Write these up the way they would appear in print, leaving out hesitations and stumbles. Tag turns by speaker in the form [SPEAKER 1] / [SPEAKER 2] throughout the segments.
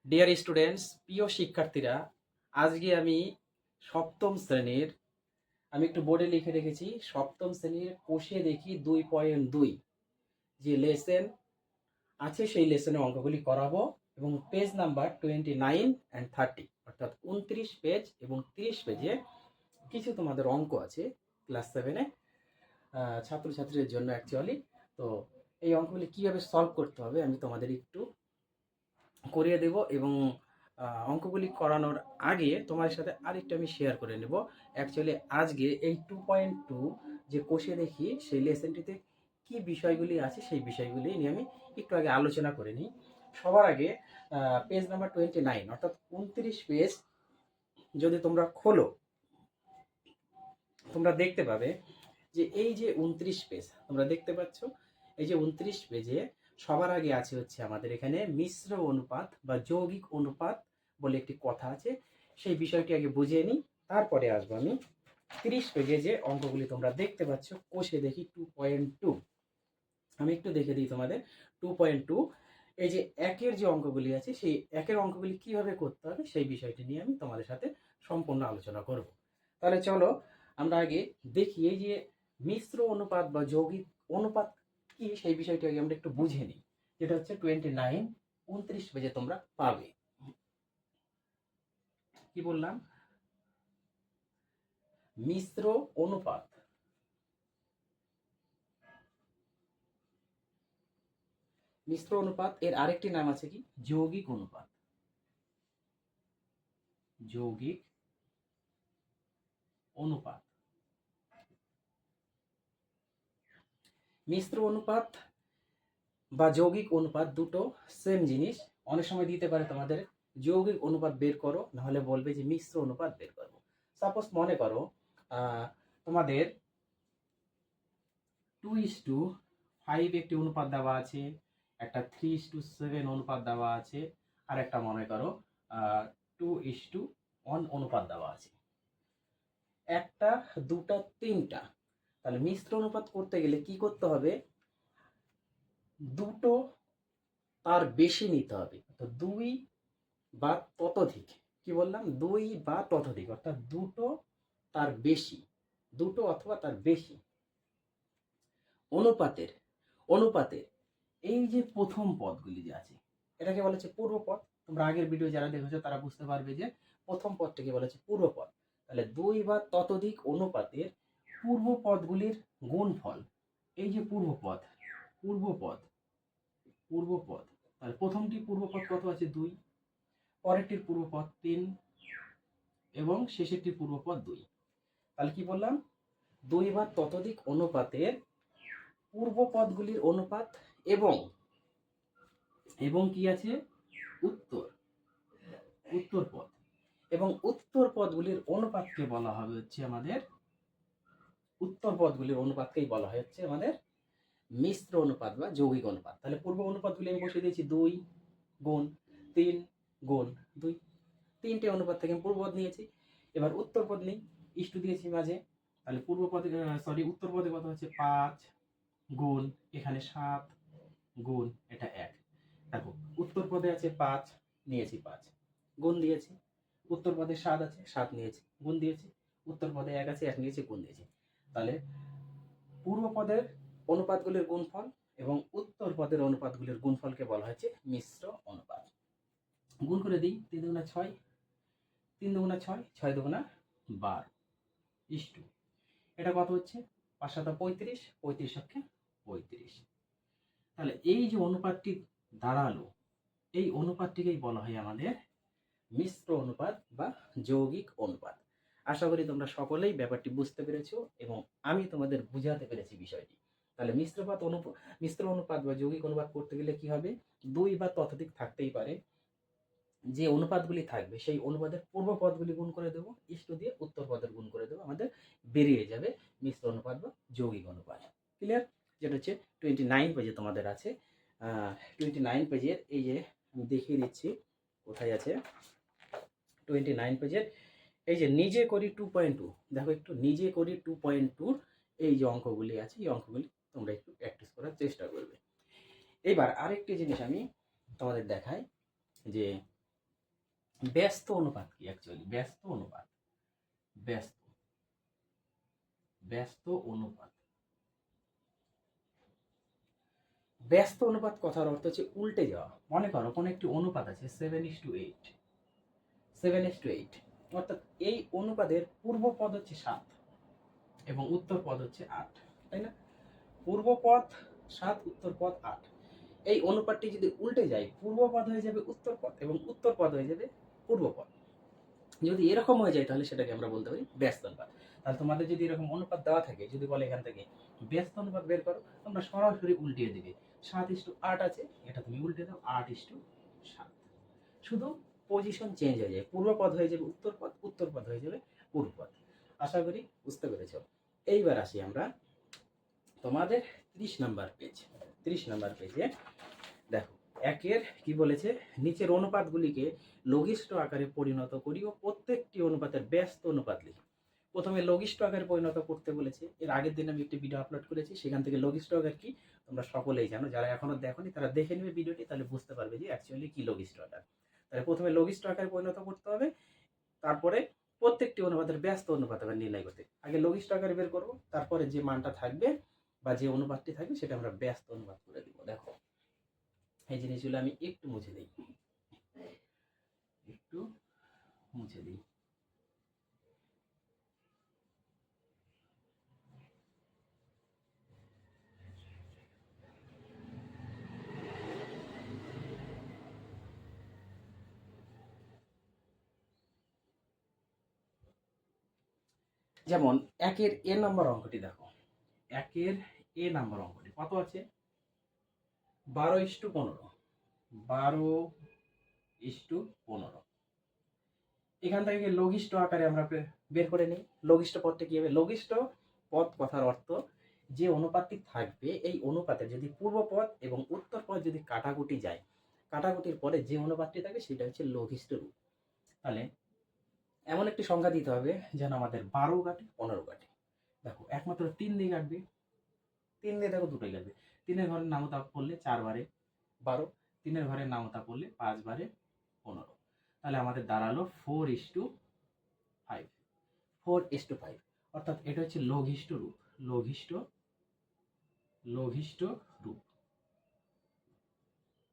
[SPEAKER 1] Dear students, প্রিয় শিক্ষার্থীরা, আজকে আমি সপ্তম শ্রেণীর আমি একটু বোর্ডে লিখে রেখেছি সপ্তম শ্রেণীর কোষে দেখি 2.2 যে লেসন আছে সেই লেসনের অঙ্কগুলি করাবো এবং পেজ নাম্বার 29 অ্যান্ড 30 অর্থাৎ 29 পেজ এবং 30 পেজে কিছু তোমাদের অঙ্ক আছে ক্লাস 7-এ ছাত্রছাত্রীদের জন্য অ্যাকচুয়ালি। তো এই অঙ্কগুলি কীভাবে সলভ করতে হবে আমি তোমাদের একটু করিয়ে দেব এবং অঙ্কগুলি করানোর আগে তোমার সাথে আরেকটা আমি শেয়ার করে নেব। অ্যাকচুয়ালি আজকে এই 2.2 যে কোষে দেখি সেই লেসনটিতে কি বিষয়গুলি আছে সেই বিষয়গুলি নিয়ে আমি একটু আগে আলোচনা করে নিই। সবার আগে পেজ নাম্বার 29 অর্থাৎ 29 পেজ যদি তোমরা খোলো তোমরা দেখতে পাবে যে এই যে 29 পেজ তোমরা দেখতে পাচ্ছ, এই যে 29 পেজে সবার আগে আছে হচ্ছে আমাদের এখানে মিশ্র অনুপাত বা যৌগিক অনুপাত বলে একটি কথা আছে, সেই বিষয়টি আগে বুঝিয়ে নিই, তারপরে আসবো আমি 30 পেজে যে অঙ্কগুলি তোমরা দেখতে পাচ্ছ কোষে দেখি 2.2। আমি একটু দেখে দিই তোমাদের 2.2 এই যে একের যে অঙ্কগুলি আছে সেই একের অঙ্কগুলি কিভাবে করতে হবে সেই বিষয়টি নিয়ে আমি তোমাদের সাথে সম্পূর্ণ আলোচনা করব। তাহলে চলো আমরা আগে দেখি এই যে মিশ্র অনুপাত বা যৌগিক অনুপাত কি সেই বিষয়টি আগে আমরা একটু বুঝে নিই, যেটা হচ্ছে 29 পেজে তোমরা পাবে। কি বললাম? মিশ্র অনুপাত। মিশ্র অনুপাত এর আরেকটি নাম আছে কি? যৌগিক অনুপাত। যৌগিক অনুপাত। মিশ্র অনুপাত বা যৌগিক অনুপাত দুটো সেম জিনিস। অনেক সময় দিতে পারে তোমাদের যৌগিক অনুপাত বের করো, নাহলে বলবে যে মিশ্র অনুপাত বের করো। সাপোজ মনে করো তোমাদের 2:5 একটি অনুপাত দেওয়া আছে, একটা 3:7 অনুপাত দেওয়া আছে, আর একটা মনে করো 2:1 অনুপাত দেওয়া আছে। একটা, দুটা, তিনটা। তাহলে মিশ্র অনুপাত করতে গেলে কি করতে হবে? দুটো তার বেশি নিতে হবে, তো 2 বা ততোধিক। কি বললাম? 2 বা ততোধিক, অর্থাৎ দুটো তার বেশি, দুটো অথবা তার বেশি। অনুপাতের অনুপাতের এই যে প্রথম পদগুলি যে আছে এটাকে বলা হচ্ছে পূর্বপদ। তোমরা আগের ভিডিও যারা দেখেছো তারা বুঝতে পারবে যে প্রথম পদটাকে বলা হচ্ছে পূর্বপদ। তাহলে 2 বা ততোধিক অনুপাতের পূর্ব পদগুলির গুণফল, এই যে পূর্বপদ, পূর্বপদ, পূর্বপদ, তাহলে প্রথমটি পূর্বপদ কত আছে? 2, পরেরটির পূর্বপদ 3 এবং শেষেরটির পূর্বপদ 2। তাহলে কি বললাম? 2 বা ততোধিক অনুপাতের পূর্বপদগুলির অনুপাত এবং এবং কি আছে? উত্তর, উত্তর পদ। এবং উত্তর পদগুলির অনুপাতকে বলা হবে হচ্ছে আমাদের, উত্তর পদগুলির অনুপাতকেই বলা হয় হচ্ছে আমাদের মিশ্র অনুপাত বা যৌগিক অনুপাত। তাহলে পূর্ব অনুপাতগুলি আমি বসিয়ে দিয়েছি 2 গুণ 3 গুণ 2, তিনটে অনুপাত থেকে আমি পূর্বপদ নিয়েছি। এবার উত্তর পদ নেই, ইস্টু দিয়েছি মাঝে। তাহলে পূর্ব পদে উত্তর পদে কত হচ্ছে? 5 গুণ এখানে 7 গুণ এটা 1। দেখো উত্তর পদে আছে 5 নিয়েছি, 5 গুণ দিয়েছি। উত্তর পদে 7 আছে, 7 নিয়েছি, গুণ দিয়েছি। উত্তর পদে 1 আছে, 1 নিয়েছি, গুণ দিয়েছি। তাহলে পূর্ব পদের অনুপাতগুলির গুণফল এবং উত্তর পদের অনুপাতগুলির গুণফলকে বলা হচ্ছে মিশ্র অনুপাত। গুণ করে দিই, 3 দুগুণা 6, 3 দুগুণা 6, 6 দুগুণা 12 ইস্টু এটা কত হচ্ছে? 5 7 35, 35 সক্ষে 35। তাহলে এই যে অনুপাতটি দাঁড়ালো, এই অনুপাতটিকেই বলা হয় আমাদের মিশ্র অনুপাত বা যৌগিক অনুপাত। আশা করি তোমরা সকলেই ব্যাপারটি বুঝতে পেরেছো এবং আমি তোমাদের বুঝাতে পেরেছি বিষয়টি। তাহলে মিশ্র অনুপাত বা যৌগিক অনুপাত করতে গেলে কি হবে? 2 বা ততোধিক থাকতেই পারে। যে অনুপাতগুলি থাকবে সেই অনুপাতের পূর্ব পদগুলি গুণ করে দেবো, ইষ্ট দিয়ে উত্তর পদের গুণ করে দেবো, আমাদের বেরিয়ে যাবে মিশ্র অনুপাত বা যৌগিক অনুপাত। ক্লিয়ার? যেটা হচ্ছে 29 পেজে তোমাদের আছে। 29 পেজের এই যে আমি দেখিয়ে দিচ্ছি কোথায় আছে। 29 পেজের এই যে নিজে করি 2.2, দেখো একটু নিজে করি 2.2 এই যে অঙ্কগুলি আছে এই অঙ্কগুলি তোমরা একটু প্র্যাকটিস করার চেষ্টা করবে। এবার আরেকটি জিনিস আমি তোমাদের দেখাই যে ব্যস্ত অনুপাত কি অ্যাকচুয়ালি? ব্যস্ত অনুপাত, ব্যস্ত ব্যস্ত অনুপাত, ব্যস্ত অনুপাত কথার অর্থ হচ্ছে উল্টে যাওয়া। মনে করো কোনো একটি অনুপাত আছে 7:8, 7:8, অর্থাৎ এই অনুপাতের পূর্ব পদ হচ্ছে 7 এবং উত্তর পদ হচ্ছে 8, তাই না? পূর্ব পদ 7, উত্তর পদ 8। এই অনুপাতটি যদি উল্টে যায়, পূর্ব পদ হয়ে যাবে উত্তর পদ এবং উত্তর পদ হয়ে যাবে পূর্ব পদ। যদি এরকম হয়ে যায় তাহলে সেটাকে আমরা বলতে পারি ব্যস্ত অনুপাত। তাহলে তোমাদের যদি এরকম অনুপাত দেওয়া থাকে, যদি বলে এখান থেকে ব্যস্ত অনুপাত বের করো, তোমরা সরাসরি উল্টিয়ে দিবে। 7:8 আছে, এটা তুমি উল্টে দাও 8:7। শুধু পজিশন চেঞ্জ হয়ে যায়, পূর্ব পদ হয়ে যাবে উত্তর পদ, উত্তর পদ হয়ে যাবে পূর্ব পদ। আশা করি বুঝতে পেরেছ। এইবার আসি আমরা তোমাদের 30 নাম্বার পেজ। 30 নাম্বার পেজে দেখো, একের কি বলেছে, নিচের অনুপাতগুলিকে লঘিষ্ঠ আকারে পরিণত করি ও প্রত্যেকটি অনুপাতের ব্যস্ত অনুপাত লিখি। প্রথমে লঘিষ্ঠ আকারে পরিণত করতে বলেছে। এর আগের দিন আমি একটি ভিডিও আপলোড করেছি, সেখান থেকে লঘিষ্ঠ আকার কি তোমরা সকলেই জানো। যারা এখনো দেখোনি তারা দেখে নেবে ভিডিওটি, তাহলে বুঝতে পারবে যে অ্যাকচুয়ালি কি লঘিষ্ঠ আকার। তাহলে প্রথমে লঘিষ্ঠ আকারে পরিণত করতে হবে, তারপরে প্রত্যেকটি অনুপাতের ব্যস্ত অনুপাত আবার নির্ণয় করতে। আগে লঘিষ্ঠ আকারে বের করবো, তারপরে যে মানটা থাকবে বা যে অনুপাতটি থাকবে সেটা আমরা ব্যস্ত অনুপাত করে দিব। দেখো এই জিনিসগুলো আমি একটু মুছে দিই, একটু মুছে দিই। যেমন একের এ নম্বর অঙ্কটি দেখো, একের এ নম্বর অঙ্কটি কত আছে? 12:15, 12:15। এখান থেকে লঘিষ্ঠ আকারে আমরা বের করে নিই। লঘিষ্ঠ পদটা কি হবে? লঘিষ্ঠ পদ কথার অর্থ যে অনুপাতটি থাকবে, এই অনুপাতে যদি পূর্ব পদ এবং উত্তর পদ যদি কাটাকুটি যায়, কাটাকুটির পরে যে অনুপাতটি থাকবে সেটা হচ্ছে লঘিষ্ঠ রূপ। তাহলে এমন একটি সংখ্যা দিতে হবে যেন আমাদের 12 কাটে, 15 কাটে। দেখো একমাত্র 3 দিয়ে কাটবে, 3 দিয়ে দেখো দুটোই কাটবে। 3-এর ঘরের নামতা পড়লে 4 বারে 12, 3-এর ঘরের নামতা পড়লে 5 বারে 15। তাহলে আমাদের দাঁড়ালো 4:5, 4:5। অর্থাৎ এটা হচ্ছে লঘিষ্ঠ রূপ, লঘিষ্ঠ লঘিষ্ঠ রূপ।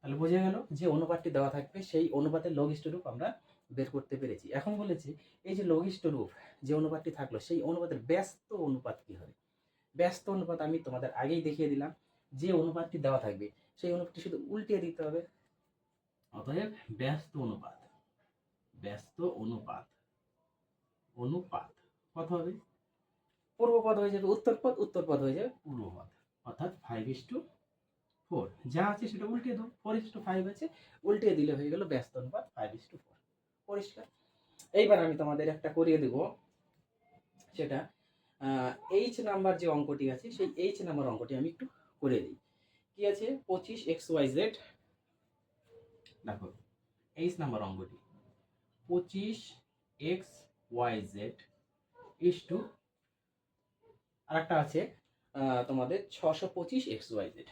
[SPEAKER 1] তাহলে বোঝা গেল যে অনুপাতটি দেওয়া থাকবে সেই অনুপাতের লঘিষ্ঠ রূপ আমরা বের করতে পেরেছি। এখন বলেছি এই যে লঘিষ্ঠ রূপ যে অনুপাতটি থাকলো সেই অনুপাতের ব্যস্ত অনুপাত কি হবে? ব্যস্ত অনুপাত আমি তোমাদের আগেই দেখিয়ে দিলাম, যে অনুপাতটি দেওয়া থাকবে সেই অনুপাতটি শুধু উল্টিয়ে দিতে হবে। অতএব ব্যস্ত অনুপাত, ব্যস্ত অনুপাত, অনুপাত কত হবে? পূর্ব পদ হয়ে যাবে উত্তর পদ, উত্তর পদ হয়ে যাবে পূর্ব পদ, অর্থাৎ 5:4। যা আছে সেটা উল্টিয়ে দাও, 4:5 আছে, উল্টিয়ে দিলে হয়ে গেল ব্যস্ত অনুপাত 5:4। পরিষ্কার? এইবার আমি তোমাদের একটা করিয়ে দেব, সেটা এইচ নাম্বার যে অঙ্কটি আছে সেই এইচ নাম্বার অঙ্কটি আমি একটু করে দিই। কি আছে? 25xyz। দেখো এইচ নাম্বার অঙ্কটি 25xyz ইস টু আরেকটা আছে তোমাদের 625xyz,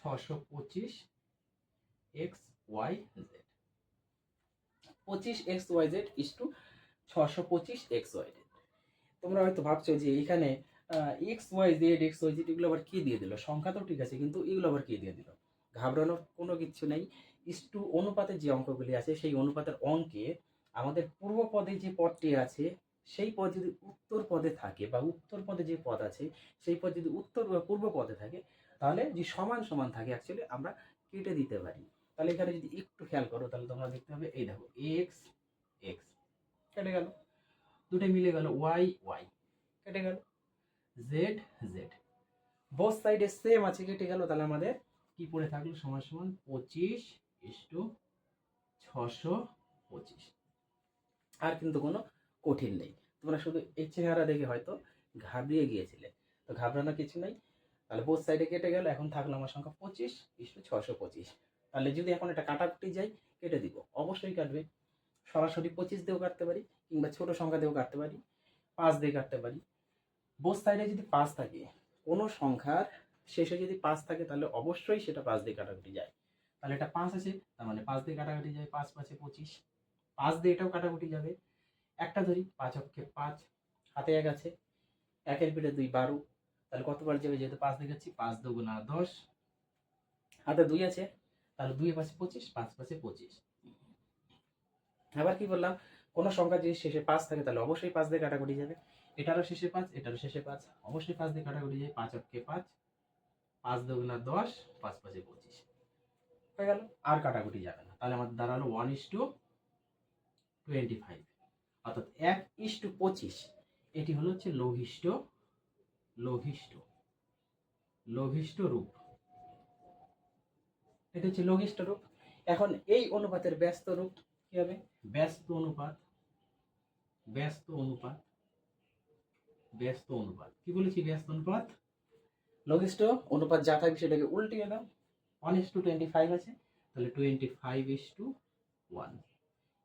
[SPEAKER 1] 625xyz, 25xyz is to 625xyz। তোমরা হয়তো ভাবছো যে এখানে xyz এগুলো আবার কি দিয়ে দিল? সংখ্যা তো ঠিক আছে, কিন্তু এগুলো আবার কি দিয়ে দিল? ঘাবড়ানোর কোনো কিছু নেই। ইস টু অনুপাতের যে অঙ্কগুলি আছে সেই অনুপাতের অঙ্কে আমাদের পূর্ব পদে যে পদটি আছে সেই পদ যদি উত্তর পদে থাকে বা উত্তর পদে যে পদ আছে সেই পদ যদি উত্তর বা পূর্ব পদে থাকে, তাহলে যে সমান সমান থাকে অ্যাকচুয়ালি আমরা কেটে দিতে পারি। তাহলে এখানে যদি একটু খেয়াল করো তাহলে তোমরা দেখতে হবে, এই দেখো এক্স এক্স কেটে গেল, দুটোই মিলে গেল, ওয়াই ওয়াই কেটে গেল, জেড জেড বোথ সাইডে সেম আছে, কেটে গেল। তাহলে আমাদের কি পড়ে থাকলো? সমান সমান 25:625। আর কিন্তু কোনো কঠিন নেই। তোমরা শুধু এই চেহারা দেখে হয়তো ঘাবড়িয়ে গিয়েছিলে, তো ঘাবড়ানোর কিছু নেই। তাহলে বোথ সাইডে কেটে গেল, এখন থাকলো আমার সংখ্যা 25:625। তাহলে যদি এখন এটা কাটাকুটি যাই, কেটে দিব, অবশ্যই কাটবে। সরাসরি 25 দিয়েও কাটতে পারি, কিংবা ছোট সংখ্যা দিয়েও কাটতে পারি, 5 দিয়ে কাটতে পারি। বোথ সাইডে যদি 5 থাকে, কোনো সংখ্যার শেষে যদি 5 থাকে তাহলে অবশ্যই সেটা 5 দিয়ে কাটাকুটি যায়। তাহলে এটা 5 আছে, তার মানে 5 দিয়ে কাটাকাটি যায়, 5 5 25। 5 দিয়ে এটাও কাটাকুটি যাবে। একটা ধরি, 5 অক্ষে 5, হাতে 1 আছে, 1 পিঠে 2 12, তাহলে কতবার যাবে? যেহেতু 5 দেখাচ্ছি, 5 দুগুণা 10, হাতে 2 আছে, তাহলে 2 এর পাশে 25, 5 পাশে 25। আবার কি বললাম, কোন সংখ্যা যদি শেষে 5 থাকে তাহলে অবশ্যই 5 দিয়ে কাটাকুটি যাবে। এটারও শেষে 5, এটারও শেষে 5, অবশ্যই 5 দিয়ে কাটাকুটি যাবে। 5 অক্ষে 5, 5 দুগুণা 10, 5 পাঁচে 25 হয়ে গেল। আর কাটাকুটি যাবে না। তাহলে আমাদের দাঁড়ালো 1:25, অর্থাৎ 1:25। এটি হলো হচ্ছে লঘিষ্ঠ লঘিষ্ঠ লঘিষ্ঠ রূপ। এটা হচ্ছে লঘিষ্ঠ রূপ। এখন এই অনুপাতের ব্যস্ত রূপ কি হবে? ব্যস্ত অনুপাত, ব্যস্ত অনুপাত, ব্যস্ত অনুপাত। কি বলেছি? ব্যস্ত অনুপাত। লঘিষ্ঠ অনুপাত যা থাকবে সেটাকে উল্টিয়ে দাও। 1:25 আছে, তাহলে 25:1।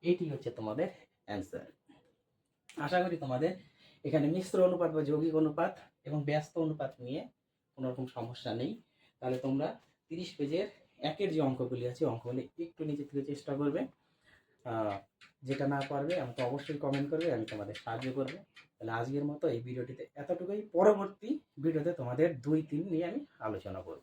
[SPEAKER 1] এটি হচ্ছে তোমাদের অ্যান্সার। আশা করি তোমাদের এখানে মিশ্র অনুপাত বা যৌগিক অনুপাত এবং ব্যস্ত অনুপাত নিয়ে কোনো রকম সমস্যা নেই। তাহলে তোমরা 30 পেজের 1-এর যে অঙ্কগুলি আছে অঙ্কগুলি একটু নিজে থেকে চেষ্টা করবে। যেটা না পারবে আমাকে অবশ্যই কমেন্ট করবে, আমি তোমাদের সাহায্য করবো। তাহলে আজকের মতো এই ভিডিওটিতে এতটুকুই। পরবর্তী ভিডিওতে তোমাদের 2-3 নিয়ে আমি আলোচনা করব।